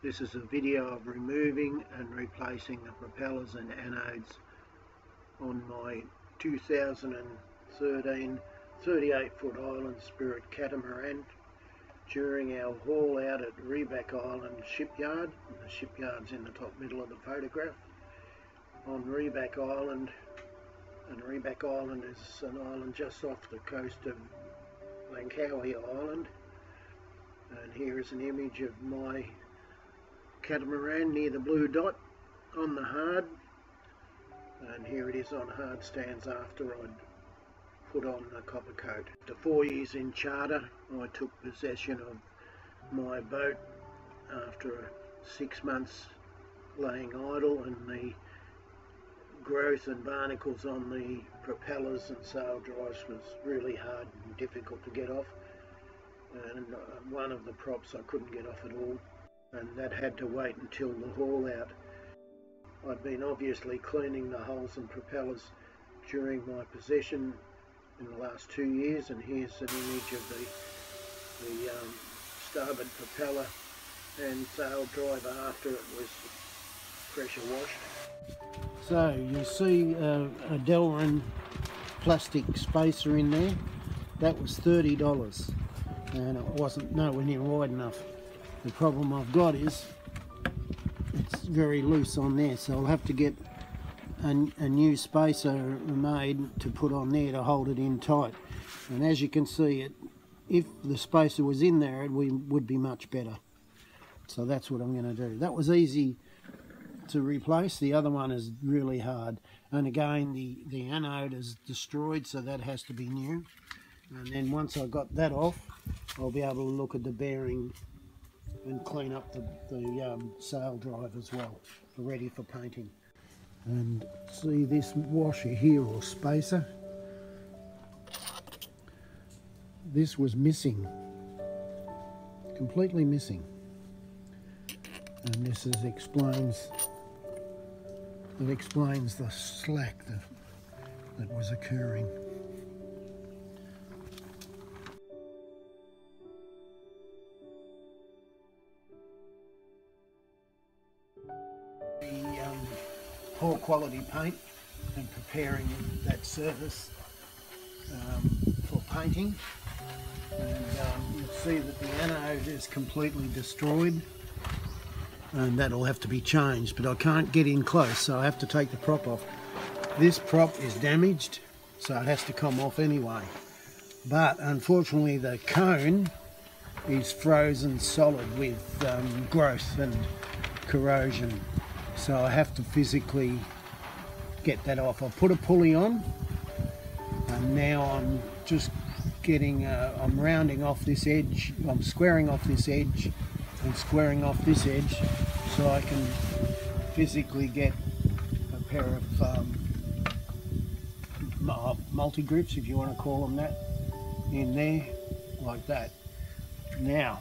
This is a video of removing and replacing the propellers and anodes on my 2013 38-foot Island Spirit catamaran during our haul out at Rebak Island shipyard. The shipyard's in the top middle of the photograph on Rebak Island, and Rebak Island is an island just off the coast of Langkawi Island. And here is an image of my catamaran near the blue dot on the hard, and here it is on hard stands after I'd put on the copper coat. After 4 years in charter, I took possession of my boat after 6 months laying idle, and the growth and barnacles on the propellers and sail drives was really hard and difficult to get off, and one of the props I couldn't get off at all, and that had to wait until the haul out. I've been obviously cleaning the hulls and propellers during my possession in the last 2 years, and here's an image of the starboard propeller and sail drive after it was pressure washed. So you see a Delrin plastic spacer in there. That was $30, and it wasn't nowhere near wide enough. The problem I've got is it's very loose on there, so I'll have to get a new spacer made to put on there to hold it in tight. And as you can see, if the spacer was in there, it would be much better. So that's what I'm going to do. That was easy to replace. The other one is really hard. And again, the anode is destroyed, so that has to be new. And then once I got that off, I'll be able to look at the bearing and clean up the sail drive as well, ready for painting. And see this washer here, or spacer, this was missing, completely missing, and this explains the slack that was occurring. Poor quality paint and preparing that surface for painting, and you'll see that the anode is completely destroyed, and that'll have to be changed, but I can't get in close, so I have to take the prop off. This prop is damaged, so it has to come off anyway, but unfortunately the cone is frozen solid with growth and corrosion. So I have to physically get that off. I put a pulley on, and now I'm just getting, I'm rounding off this edge, I'm squaring off this edge and squaring off this edge, so I can physically get a pair of multi-grips, if you want to call them that, in there, like that. Now,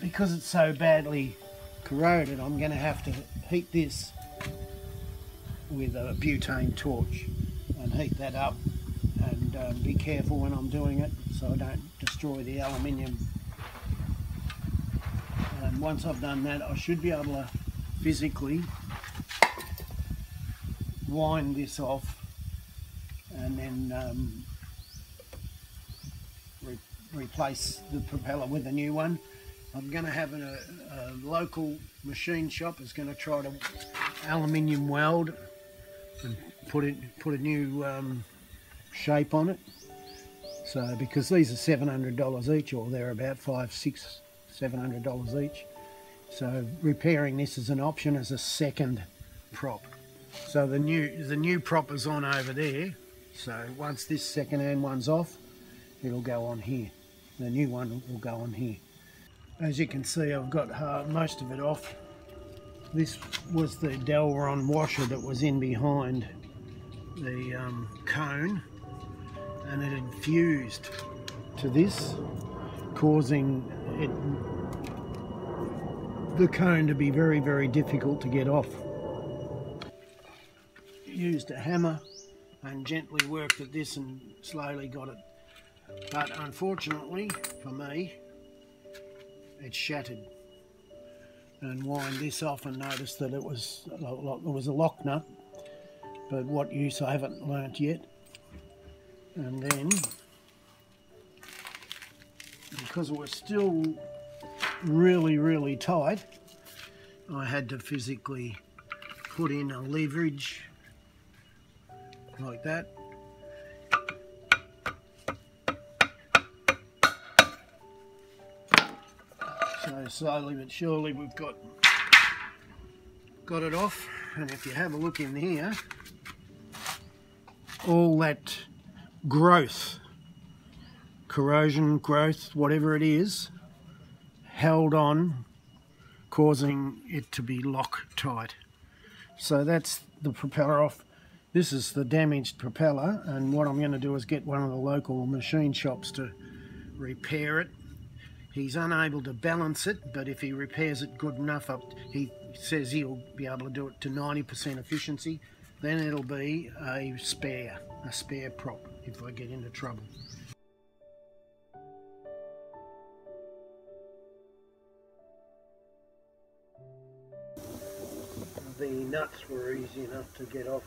because it's so badly corroded, I'm going to have to heat this with a butane torch and heat that up, and be careful when I'm doing it so I don't destroy the aluminium. And once I've done that, I should be able to physically wind this off and then replace the propeller with a new one. I'm going to have a local machine shop is going to try to aluminium weld and put a new shape on it. So because these are $700 each, or they're about $700 each. So repairing this is an option as a second prop. So the new prop is on over there. So once this second-hand one's off, it'll go on here. The new one will go on here. As you can see, I've got most of it off. This was the Delrin washer that was in behind the cone, and it had fused to this, causing the cone to be very, very difficult to get off. Used a hammer and gently worked at this and slowly got it. But unfortunately for me, it's shattered. and wind this off and notice that it was a lock nut, but what use I haven't learnt yet. And then, because it was still really tight, I had to physically put in a leverage like that. So slowly but surely we've got it off, and if you have a look in here, all that growth, corrosion, growth, whatever it is, held on, causing it to be Loctite. So that's the propeller off. This is the damaged propeller, and what I'm going to do is get one of the local machine shops to repair it. He's unable to balance it, but if he repairs it good enough, he says he'll be able to do it to 90% efficiency, then it'll be a spare prop if I get into trouble. The nuts were easy enough to get off,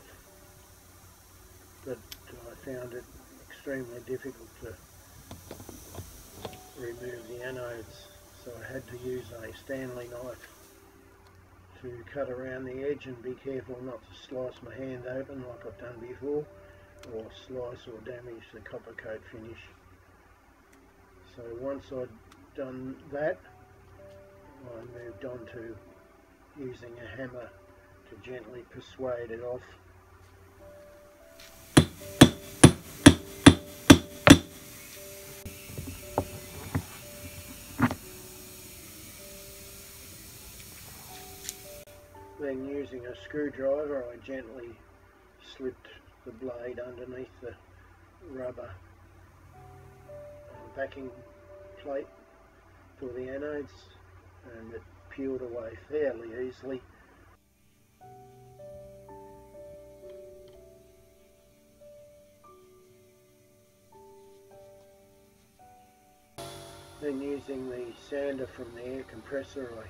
but I found it extremely difficult to remove the anodes, so I had to use a Stanley knife to cut around the edge and be careful not to slice my hand open like I've done before, or slice or damage the copper coat finish. So once I'd done that, I moved on to using a hammer to gently persuade it off. Then using a screwdriver, I gently slipped the blade underneath the rubber backing plate for the anodes, and it peeled away fairly easily. Then using the sander from the air compressor, I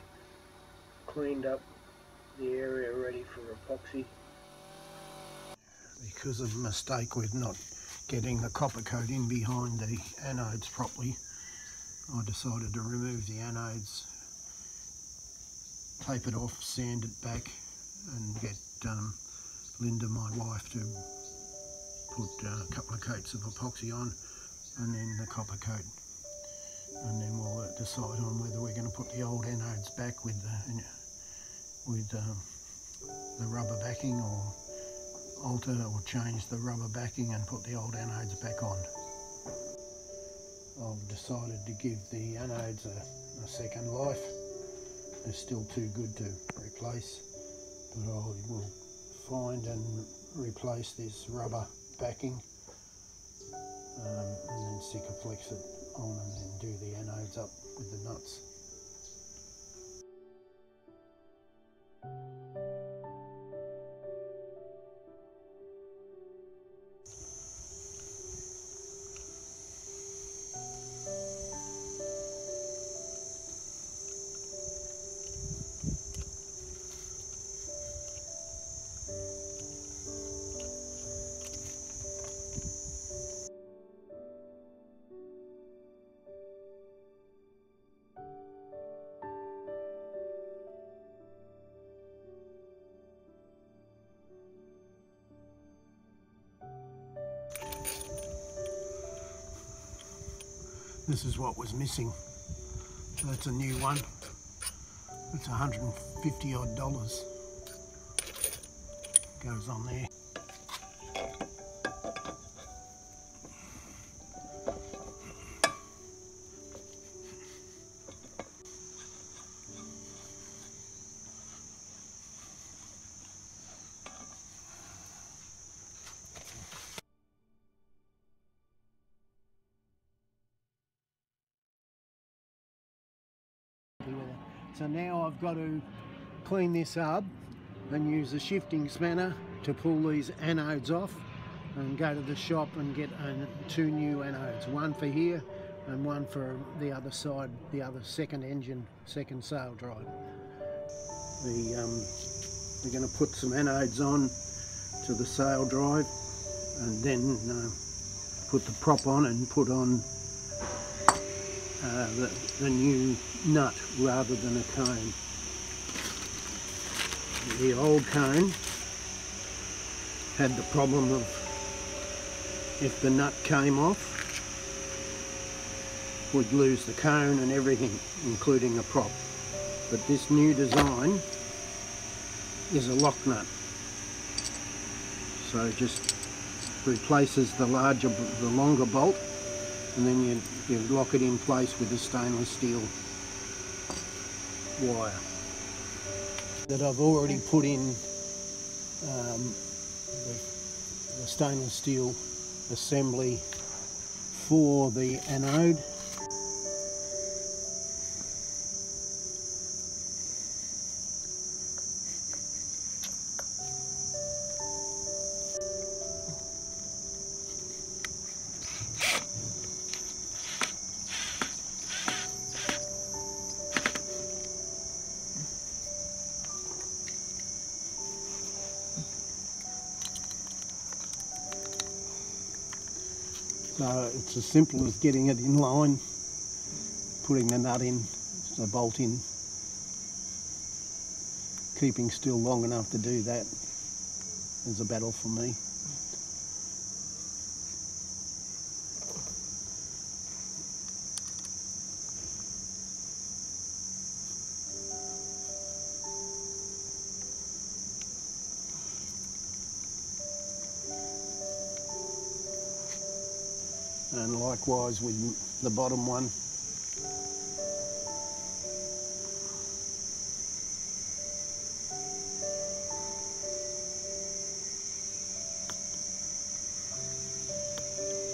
cleaned up the area ready for epoxy. Because of a mistake with not getting the copper coat in behind the anodes properly, I decided to remove the anodes, tape it off, sand it back, and get Linda, my wife, to put a couple of coats of epoxy on, and then the copper coat. And then we'll decide on whether we're going to put the old anodes back with the rubber backing, or alter or change the rubber backing and put the old anodes back on. I've decided to give the anodes a second life. They're still too good to replace, but I will find and replace this rubber backing, and then Sikaflex it on and then do the anodes up with the nuts. This is what was missing. So that's a new one. It's $150 odd. Goes on there. So now I've got to clean this up and use a shifting spanner to pull these anodes off, and go to the shop and get two new anodes, one for here and one for the other side, the other second engine, second sail drive. We're going to put some anodes on to the sail drive, and then put the prop on and put on the new nut rather than a cone. The old cone had the problem of, if the nut came off, would lose the cone and everything, including a prop. But this new design is a lock nut, so it just replaces the longer bolt, and then you lock it in place with a stainless steel wire that I've already put in the stainless steel assembly for the anode. So it's as simple as getting it in line, putting the nut in, the bolt in, keeping still long enough to do that is a battle for me. And likewise with the bottom one.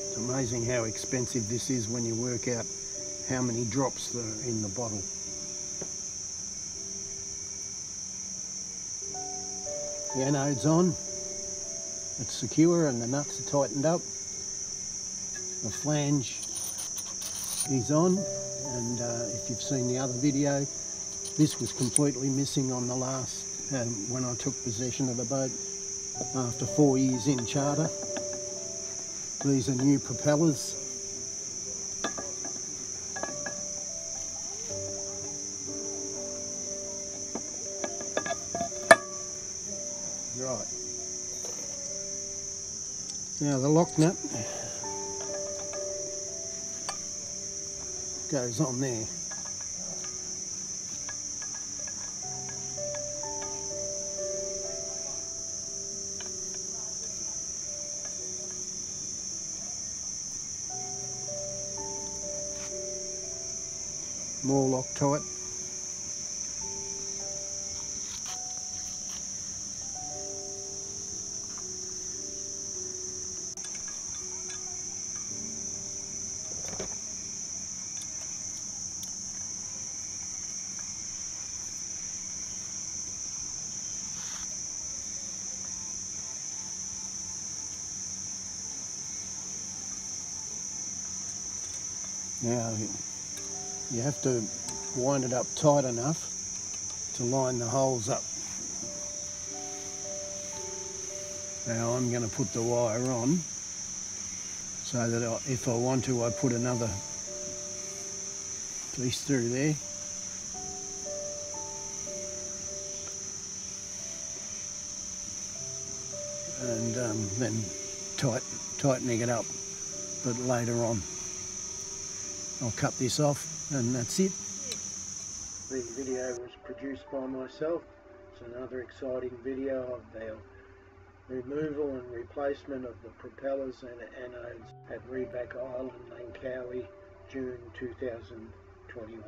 It's amazing how expensive this is when you work out how many drops are in the bottle. The anode's on, it's secure and the nuts are tightened up. The flange is on, and if you've seen the other video, this was completely missing on the last, when I took possession of the boat after 4 years in charter. These are new propellers. Right. Now the lock nut goes on there. More Loctite. Now you have to wind it up tight enough to line the holes up. Now I'm going to put the wire on so that if I want to, I put another piece through there. And then tightening it up, but later on. I'll cut this off and that's it. The video was produced by myself. It's another exciting video of the removal and replacement of the propellers and anodes at Rebak Island, Langkawi, June 2021.